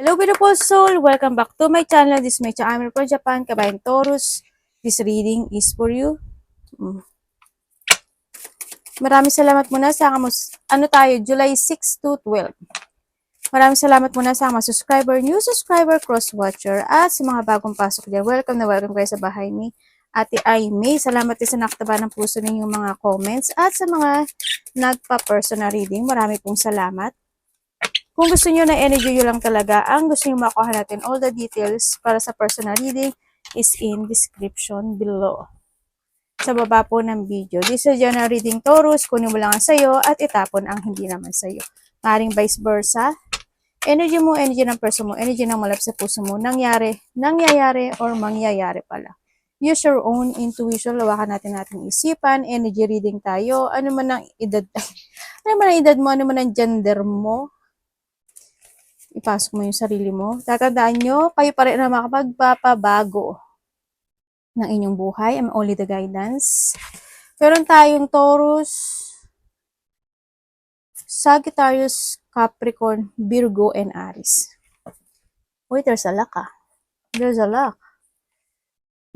Hello beautiful soul! Welcome back to my channel. This is my channel from Japan, Kabayan Taurus. This reading is for you. Maraming salamat muna sa July 6 to 12. Maraming salamat muna sa mga subscriber, new subscriber, cross-watcher, at sa mga bagong pasok dyan. Welcome na welcome kayo sa bahay ni Ate Aimee. Salamat din sa naktaba ng puso ninyong mga comments at sa mga nagpa-personal reading. Marami pong salamat. Kung gusto nyo na energy yun lang talaga, ang gusto nyo makuha natin, all the details para sa personal reading is in description below. Sa baba po ng video. This is general reading Taurus, kunin mo lang ang sayo at itapon ang hindi naman sayo. Maring vice versa. Energy mo, energy ng person mo, energy ng malap sa puso mo, nangyayari or mangyayari pala. Use your own intuition, lawakan natin isipan, energy reading tayo, ano man ang edad mo, ano man ang gender mo, ipasok mo yung sarili mo. Tatandaan nyo, kayo pa rin na makapagpapabago ng inyong buhay. I'm only the guidance. Meron tayong Taurus, Sagittarius, Capricorn, Virgo, and Aries. Uy, there's a luck ah. There's a luck.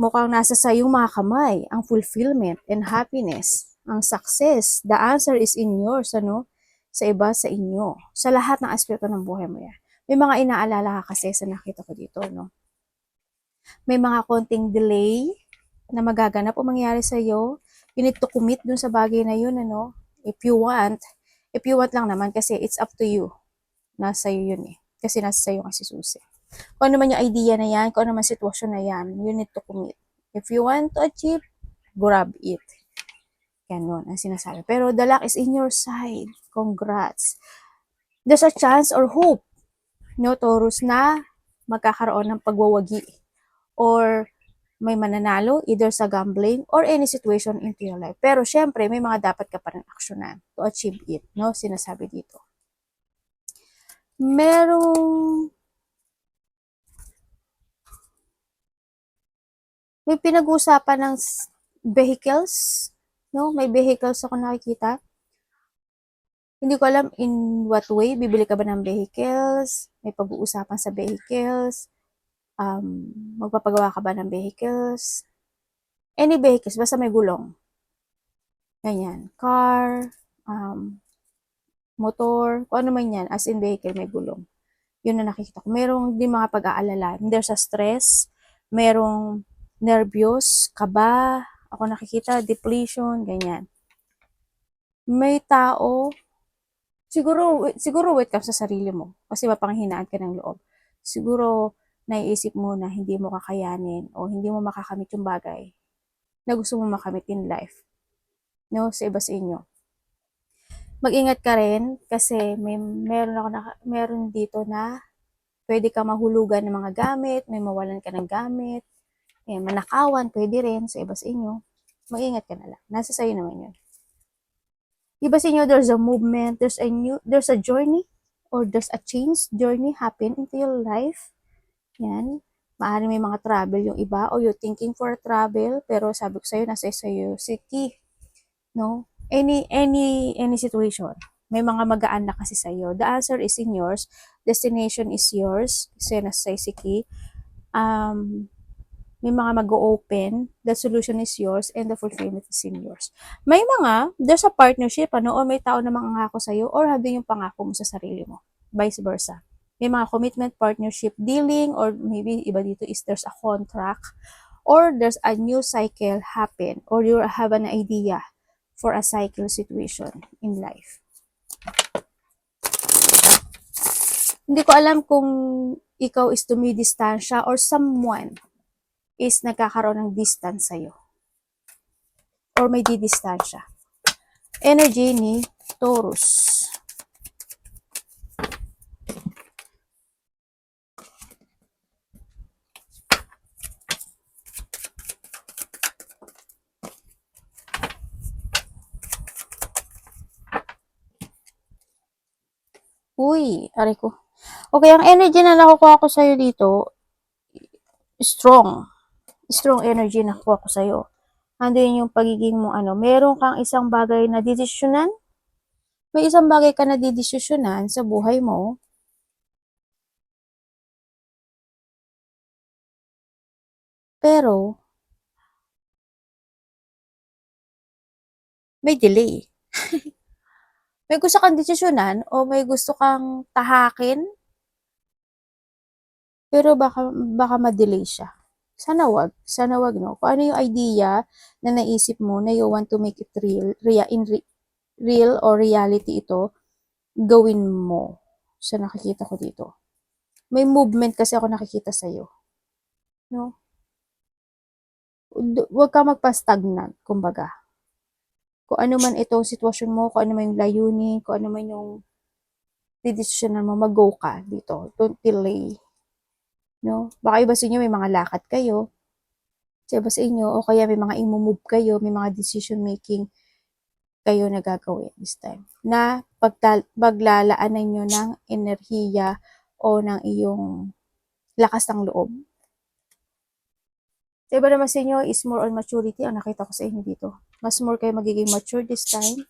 Mukhang nasa sayong mga kamay ang fulfillment and happiness, ang success. The answer is in yours, ano? Sa iba, sa inyo. Sa lahat ng aspeto ng buhay mo yan. May mga inaalala ka kasi sa nakita ko dito, no? May mga konting delay na magaganap o mangyari sa iyo. You need to commit dun sa bagay na yun, ano? If you want lang naman kasi it's up to you. Nasa iyo yun eh. Kasi nasa sayo kasi susi. Kung ano man yung idea na yan, kung ano man sitwasyon na yan, you need to commit. If you want to achieve, grab it. Ganon ang sinasabi. Pero the luck is in your side. Congrats. There's a chance or hope, no, Taurus, na magkakaroon ng pagwawagi or may mananalo either sa gambling or any situation into your life. Pero syempre, may mga dapat ka pa rin aksyonan to achieve it, no, sinasabi dito. May pinag-uusapan ng vehicles, no? May vehicles ako nakikita. Hindi ko alam in what way, bibili ka ba ng vehicles, may pag-uusapan sa vehicles, magpapagawa ka ba ng vehicles, any vehicles, basta may gulong. Ganyan, car, motor, kung ano man yan, as in vehicle, may gulong. Yun na nakikita ko. Merong di mga pag-aalala, there's a stress, merong nervyos, kaba, ako nakikita, depletion, ganyan. May tao, siguro wait ka sa sarili mo kasi mapanghinaan ka ng loob. Siguro naiisip mo na hindi mo kakayanin o hindi mo makakamit yung bagay na gusto mo makamit in life. No, sa iba sa inyo. Mag-ingat ka rin kasi meron dito na pwede ka mahulugan ng mga gamit, may mawalan ka ng gamit, manakawan, pwede rin sa iba sa inyo. Mag-ingat ka na lang. Nasa sayo naman yun. Iba sa inyo, there's a movement, there's a journey, or there's a change journey happen into your life. Yan. Maaaring may mga travel yung iba, or you're thinking for a travel, pero sabi ko sa'yo, nasa sa'yo si key. No? Any situation. May mga magaan na kasi sa'yo. The answer is in yours. Destination is yours. Kasi nasa si key. May mga mag-open, the solution is yours, and the fulfillment is in yours. There's a partnership, ano, o may tao na mangangako sa'yo, or handun yung pangako mo sa sarili mo. Vice versa. May mga commitment, partnership, dealing, or maybe iba dito is there's a contract, or there's a new cycle happen, or you have an idea for a cycle situation in life. Hindi ko alam kung ikaw is tumidistansya or someone is nagkakaroon ng distance sa'yo. Or may didistansya. Energy ni Taurus. Uy, aray ko. Okay, ang energy na nakukuha ko sa'yo dito, strong energy na nakuha ko sa'yo. Andun yung pagiging mo, meron kang isang bagay na didesisyonan. May isang bagay ka na didesisyonan sa buhay mo Pero, may delay. May gusto kang desisyonan o may gusto kang tahakin, pero baka ma-delay siya. Sana wag, no? Kung ano yung idea na naisip mo na you want to make it real or reality ito, gawin mo. Sa nakikita ko dito. May movement kasi ako nakikita sa'yo. No? Huwag ka magpa-stagnant, kumbaga. Kung ano man itong sitwasyon mo, kung ano man yung layunin, kung ano man yung didesisyonan mo, mag-go ka dito. Don't delay. No? Baka iba sa inyo, may mga lakad kayo. Sa iba sa inyo, o kaya may mga imumove kayo, may mga decision making kayo na gagawin this time. Na paglalaanan nyo ng enerhiya o ng iyong lakas ng loob. Sa iba naman sa inyo is more on maturity. Ang nakita ko sa inyo dito. Mas more kayo magiging mature this time.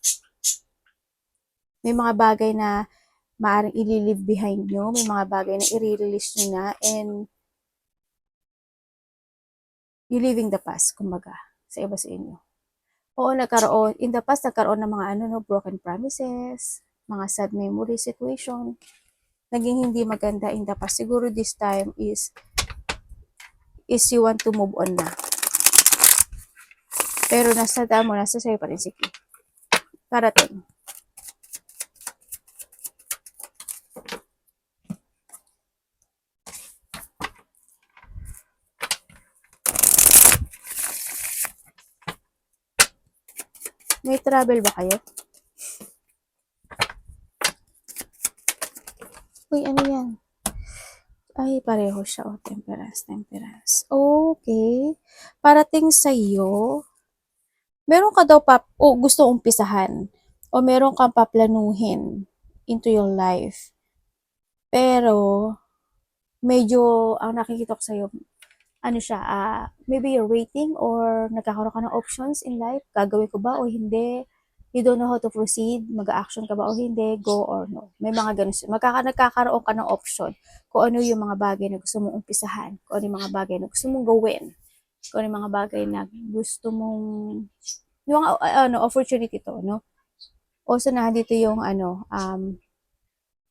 May mga bagay na maaaring i-leave behind nyo. May mga bagay na i-release nyo na. And you living the past, kumbaga, sa iba sa inyo. Oo, in the past, nagkaroon ng mga broken promises, mga sad memory situation, naging hindi maganda in the past. Siguro this time is you want to move on na. Pero nasa sa'yo pa rin si Ki. Parating. May travel ba kayo? Uy, ano yan? Ay, pareho siya. Oh, temperance. Okay. Parating sa'yo, meron ka daw gusto umpisahan o meron kang paplanuhin into your life. Pero, medyo, ang nakikita ko sa'yo, maybe you're waiting or nagkakaroon ka ng options in life. Gagawin ko ba o hindi? You don't know how to proceed. Mag-action ka ba o hindi? Go or no. May mga ganun. Nagkakaroon ka ng option kung ano yung mga bagay na gusto mong umpisahan. Kung ano yung mga bagay na gusto mong gawin. Kung ano yung mga bagay na gusto mong yung opportunity to, no? Also na dito yung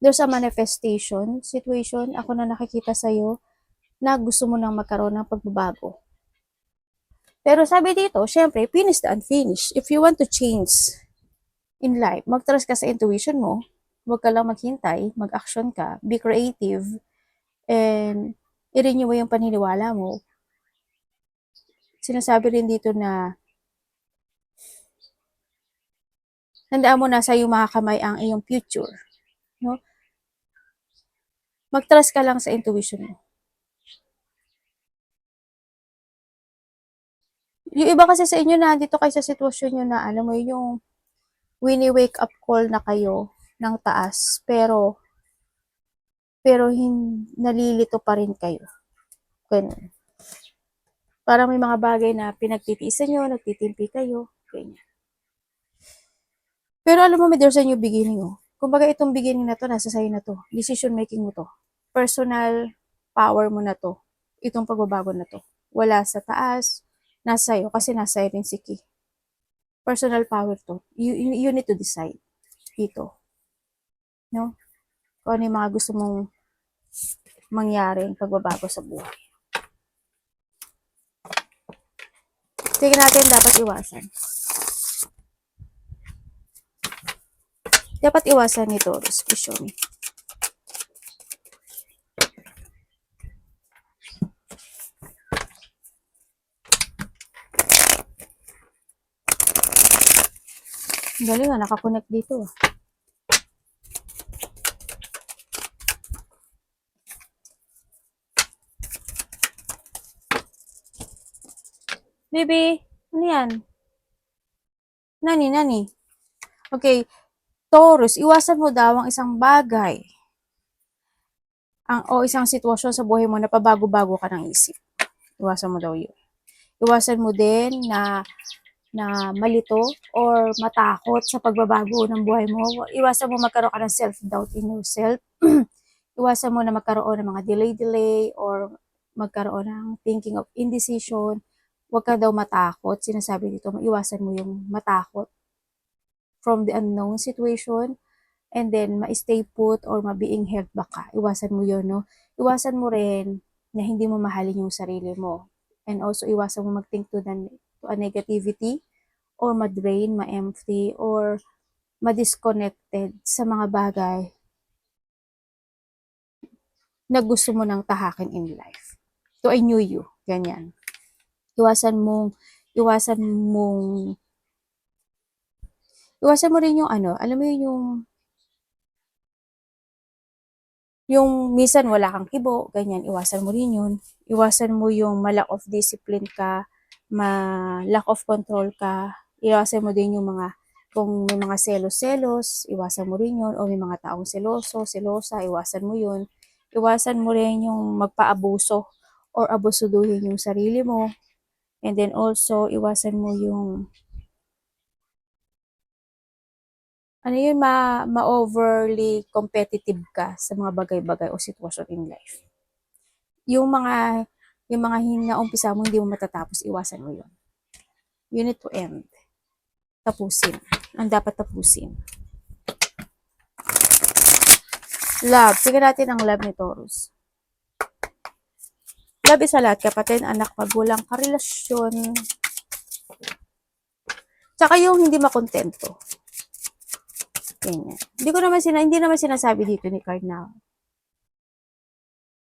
there's a manifestation situation. Ako na nakikita sa'yo na gusto mo nang magkaroon ng pagbabago. Pero sabi dito, syempre, finish the unfinished. If you want to change in life, mag-trust ka sa intuition mo, huwag ka lang maghintay, mag-action ka, be creative, and i-renew mo yung paniniwala mo. Sinasabi rin dito na handaan mo na sa iyong mga kamay ang iyong future. No? Mag-trust ka lang sa intuition mo. Yung iba kasi sa inyo na dito kayo sa sitwasyon nyo na mo yung wake up call na kayo ng taas pero nalilito pa rin kayo. Ganun. Parang may mga bagay na pinagtitiisan nyo, nagtitimpi kayo. Ganyan. Pero alam mo, there's a new beginning. Kumbaga itong beginning na to, nasa sa'yo na to. Decision making mo to. Personal power mo na to. Itong pagbabago na to. Wala sa taas, nasa sa'yo kasi nasa sa'yo rin si Ki. Personal power to. You need to decide dito. No? Kung ano yung mga gusto mong mangyaring pagbabago sa buhay. Tingnan natin, dapat iwasan. Dapat iwasan ni Taurus. Show me. Galing nga, nakakonect dito. Baby, ano yan? Nani? Okay, Taurus, iwasan mo daw ang isang bagay o isang sitwasyon sa buhay mo na pabago-bago ka ng isip. Iwasan mo daw yun. Iwasan mo din na malito or matakot sa pagbabago ng buhay mo. Iwasan mo magkaroon ka ng self-doubt in yourself. Iwasan mo na magkaroon ng mga delay or magkaroon ng thinking of indecision. Huwag ka daw matakot. Sinasabi dito, maiwasan mo yung matakot from the unknown situation, and then ma-stay put or ma-being held back ka. Iwasan mo yun, no? Iwasan mo rin na hindi mo mahalin yung sarili mo. And also, iwasan mo mag-think to a negativity or ma-drain, ma-empty, or ma-disconnected sa mga bagay na gusto mo nang tahakin in life. To a new you. Ganyan. Iwasan mong, iwasan mong, iwasan mo rin yung ano, alam mo yun yung minsan wala kang kibo, ganyan, iwasan mo rin yun. Iwasan mo yung ma-lack of discipline ka, ma-lack of control ka. Iwasan mo din yung mga, kung may mga selos-selos, iwasan mo rin yun. O may mga taong seloso, selosa, iwasan mo yun. Iwasan mo rin yung magpaabuso or abusuduhin yung sarili mo. And then also, iwasan mo yung ano yun, ma-overly competitive ka sa mga bagay-bagay o sitwasyon in life. Yung mga, yung mga naumpisa mo, hindi mo matatapos, iwasan mo yun. You need to end. Tapusin. Ang dapat tapusin. Love. Tingnan natin ang love ni Taurus. Love is sa lahat, kapatid, anak, magulang, karelasyon. Tsaka yung hindi makontento. Ganyan. Hindi naman sinasabi dito ni Card na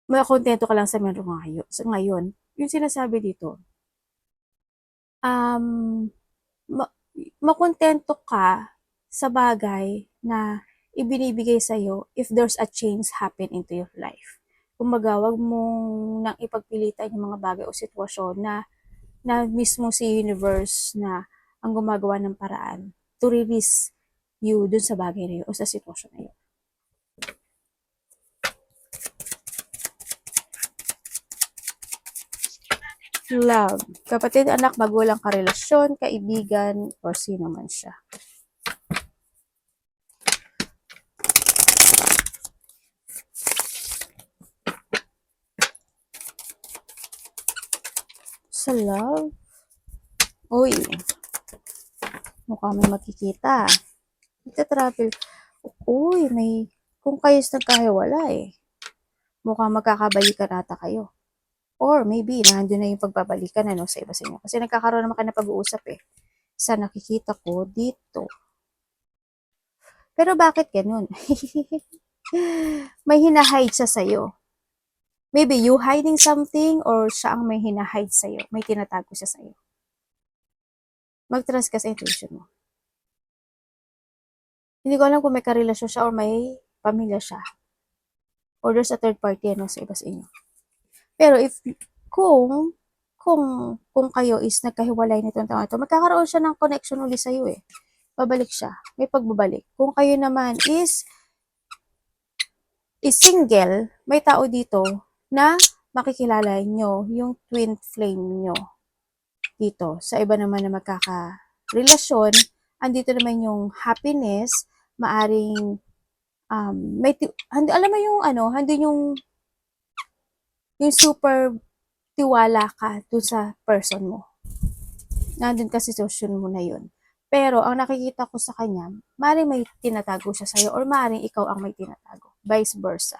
makontento ka lang sa meron ngayon. Yung sinasabi dito, um, makontento ka sa bagay na ibinibigay sa'yo if there's a change happen into your life. Kumbaga, wag mong nang ipagpilitan yung mga bagay o sitwasyon na mismo si universe na ang gumagawa ng paraan to release you dun sa bagay na yun o sa sitwasyon na yun. Love. Kapatid, anak, magulang, karelasyon, kaibigan, or sino man siya. Sa love? Uy. Mukha may makikita. Ita-travel. Uy, kung kayo nagkahiwala eh. Mukhang magkakabalikan ata kayo. Or maybe, nandun na yung pagbabalikan sa iba sa inyo. Kasi nagkakaroon naman kayo na pag-uusap eh. Sa nakikita ko dito. Pero bakit ganun? May hinahide siya sa'yo. Maybe you hiding something or siya ang may hinahide sa'yo. May tinatago siya sa'yo. Mag-trust ka sa intuition mo. Hindi ko alam kung may karelasyon siya or may pamilya siya. Or there's a third party sa iba sa inyo. Pero kung kayo is nagkahiwalay nitong taon ito, magkakaroon siya ng connection ulit sa'yo eh. Babalik siya. May pagbabalik. Kung kayo naman is single, may tao dito na makikilala nyo yung twin flame nyo. Dito. Sa iba naman na magkakarelasyon, andito naman yung happiness, maaring alam mo yung andun yung super tiwala ka dun sa person mo. Nandun ka sa sitwasyon mo na yun. Pero, ang nakikita ko sa kanya, maaaring may tinatago siya sa'yo or maaaring ikaw ang may tinatago. Vice versa.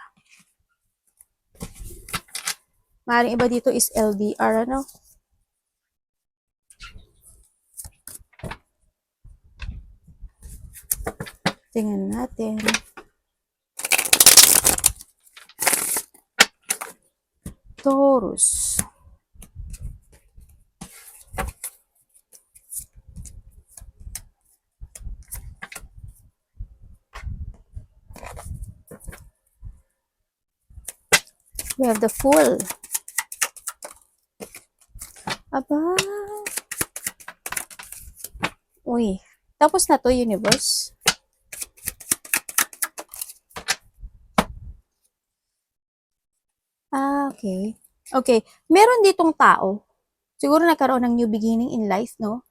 Maaaring iba dito is LDR, Tingnan natin. Taurus. We have the Fool. Aba. Uy. Tapos na to, universe. Okay. Okay. Meron ditong tao. Siguro nagkaroon ng new beginning in life, no?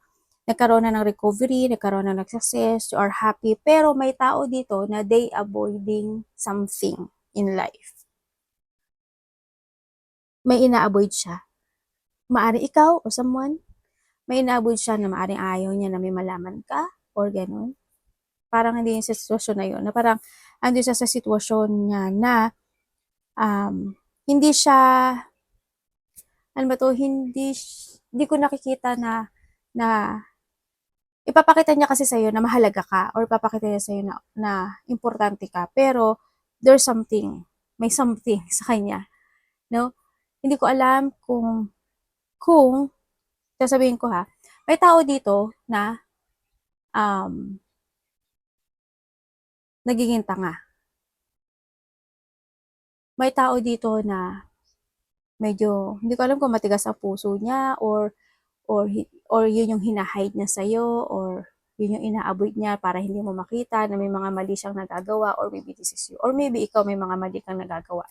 Nagkaroon na ng recovery, nagkaroon na ng success, you are happy. Pero may tao dito na they avoiding something in life. may ina-avoid siya. Maari ikaw o someone, may ina-avoid siya na maaring ayaw niya na may malaman ka or gano'n. Parang hindi yung sa sitwasyon na yun, na parang ando siya sa sitwasyon niya na hindi siya, ano ba to, hindi ko nakikita na ipapakita niya kasi sa'yo na mahalaga ka or ipapakita niya sa'yo na importante ka. Pero there's something, may something sa kanya, no? Hindi ko alam kung sasabihin ko ha, may tao dito na nagiging tanga. May tao dito na medyo, hindi ko alam kung matigas ang puso niya or yun yung hinahide niya sa'yo or yun yung ina-avoid niya para hindi mo makita na may mga mali siyang nagagawa or maybe this is you. Or maybe ikaw may mga mali kang nagagawa.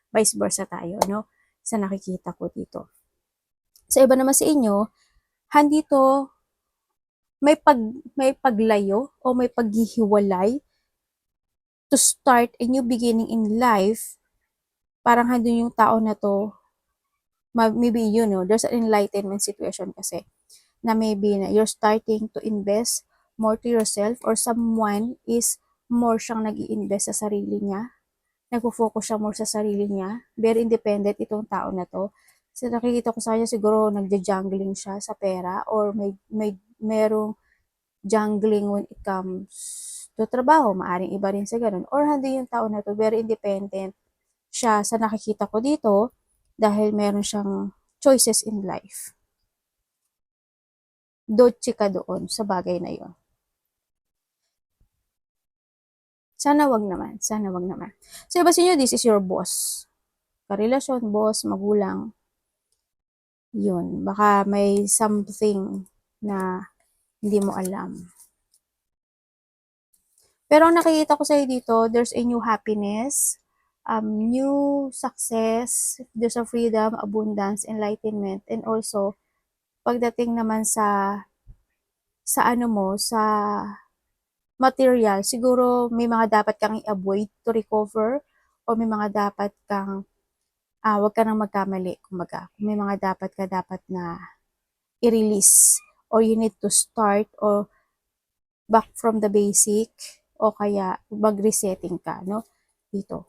Vice versa tayo, no? Sa nakikita ko dito. Sa iba naman sa inyo, handito may paglayo o may paghihiwalay to start a new beginning in life. Parang handun yung tao na to, maybe you know, there's an enlightenment situation kasi na maybe na you're starting to invest more to yourself or someone is more siyang nag-i-invest sa sarili niya. Nagpo-focus siya more sa sarili niya. Very independent itong tao na to. So nakikita ko sa kanya siguro nagja-jungling siya sa pera or merong jungling when it comes to trabaho. Maaring iba rin sa ganun. Or hindi yung tao na to, very independent siya sa nakikita ko dito dahil meron siyang choices in life. Dotchi ka doon sa bagay na yon. Sana wag naman. Sana wag naman. So, iba sa inyo, this is your boss. Karelasyon, boss, magulang. Yun. Baka may something na hindi mo alam. Pero ang nakikita ko sa'yo dito, there's a new happiness, new success, there's a freedom, abundance, enlightenment, and also, pagdating naman sa ano mo, sa material, siguro may mga dapat kang i-avoid to recover o may mga dapat kang wag ka nang magkamali, kumbaga. May mga dapat na i-release or you need to start or back from the basic o kaya mag-resetting ka, no? Dito.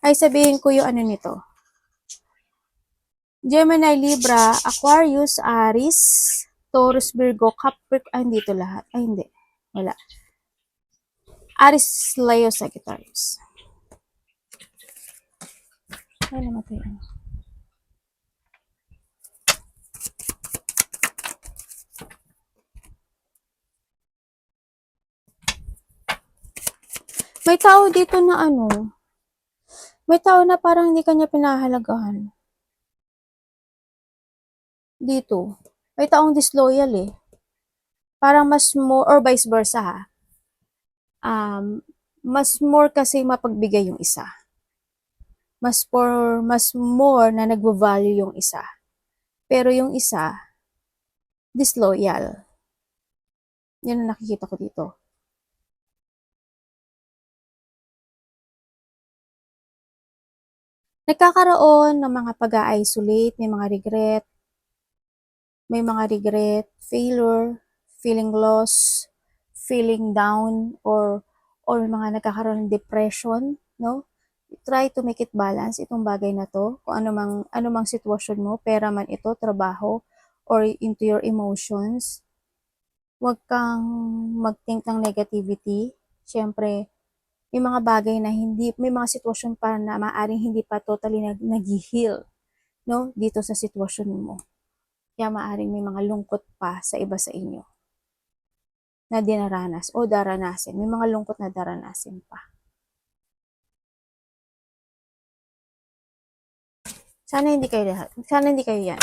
Ay, sabihin ko yung ano nito. Gemini, Libra, Aquarius, Aries, Taurus, Virgo, Capricorn, hindi ito lahat. Ay, hindi. Wala. Aries, Leo, Sagittarius. Ay, namatay ano. May tao dito na ano, may tao na parang hindi kanya pinahalagahan. Dito. May taong disloyal eh. Parang mas more, or vice versa ha. Mas more kasi mapagbigay yung isa. Mas more na nagvo-value yung isa. Pero yung isa, disloyal. Yan ang nakikita ko dito. Nagkakaroon ng mga pag-a-isolate, may mga regret, failure, feeling lost, feeling down, or mga nagkakaroon ng depression, no? Try to make it balance itong bagay na to, kung ano mang sitwasyon mo, pera man ito, trabaho, or into your emotions. Huwag kang mag-think ng negativity. Siyempre, may mga bagay na may mga sitwasyon pa na maaaring hindi pa totally nag-heal, no? Dito sa sitwasyon mo. Kaya maaaring may mga lungkot pa sa iba sa inyo na dinaranas o daranasin. May mga lungkot na daranasin pa. Sana hindi kayo lahat. Sana hindi kayo yan.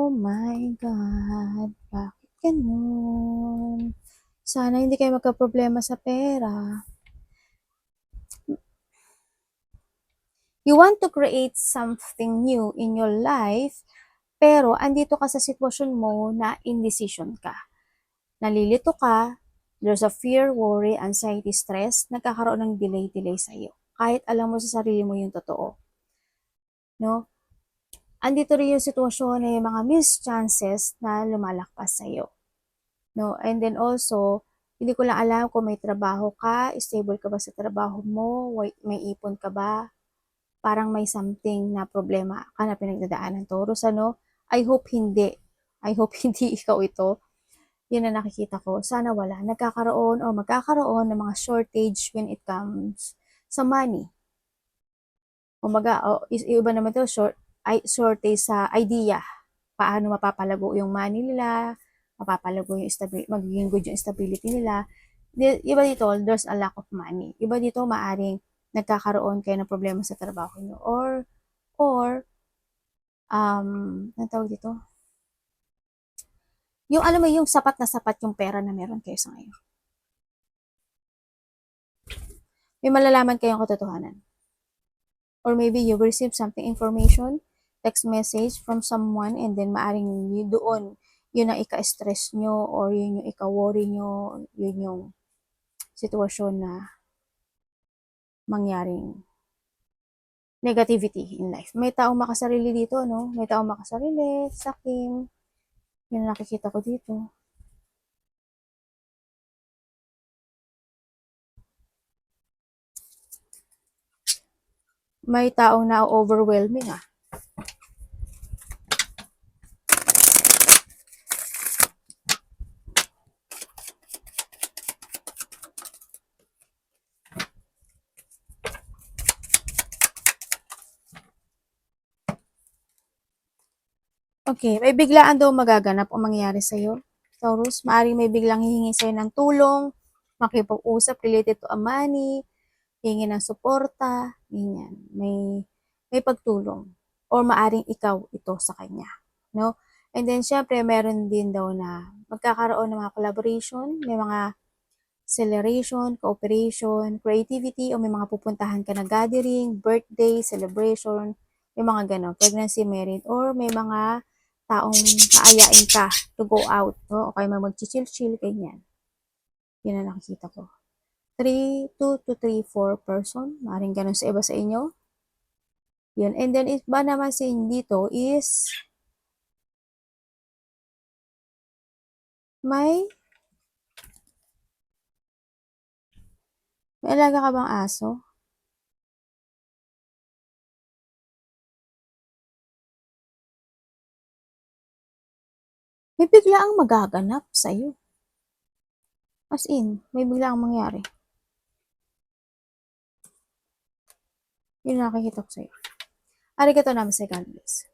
Oh my God, bakit ganun? Sana hindi kayo magka-problema sa pera. You want to create something new in your life, pero andito ka sa sitwasyon mo na indecision ka. Nalilito ka, there's a fear, worry, anxiety, stress, nagkakaroon ng delay sa iyo. Kahit alam mo sa sarili mo yung totoo. No? Andito rin yung sitwasyon na yung mga missed chances na lumalakpas sa iyo. No? And then also, hindi ko lang alam kung may trabaho ka, stable ka ba sa trabaho mo, may ipon ka ba, parang may something na problema ka na pinagdadaanan, Taurus, ano? I hope hindi. I hope hindi ikaw ito. Yun na nakikita ko. Sana wala. Nagkakaroon o magkakaroon ng mga shortage when it comes sa money. Iba naman to, shortage sa idea. Paano mapapalago yung money nila, mapapalago yung magiging good yung stability nila. Iba dito, there's a lack of money. Iba dito, maaring nagkakaroon kayo ng problema sa trabaho nyo. Or, ang tawag dito? Yung alam mo, yung sapat na sapat yung pera na meron kayo sa ngayon. May malalaman kayong katotohanan. Or maybe you receive something information, text message from someone, and then maaring doon, yun ang ika-stress nyo, or yun yung ika-worry nyo, yun yung sitwasyon na mangyaring negativity in life. May taong makasarili dito, no? May taong makasarili, saking, yun nakikita ko dito. May taong na-overwhelming, Okay, may biglaan daw magaganap o mangyayari sa'yo, Taurus. Maaring may biglang hihingi sa'yo ng tulong, makipag-usap related to a money, hihingi ng suporta, ganyan. May pagtulong. Or maaring ikaw ito sa kanya. No? And then, syempre, meron din daw na magkakaroon ng mga collaboration, may mga celebration, cooperation, creativity, o may mga pupuntahan ka na gathering, birthday, celebration, may mga ganon, pregnancy, marriage, or may mga taong aayain ka to go out, no? O kaya mag-chill-chill, ganyan. Yun ang nakikita ko. 2 to 3, 4 person, maaaring ganun sa iba sa inyo. Yun. And then, iba naman sa dito is may alaga ka bang aso? May biglaang magaganap sa'yo. As in, may biglaang mangyari. Yun nakikita ko sa'yo. Arigato namaste, God bless.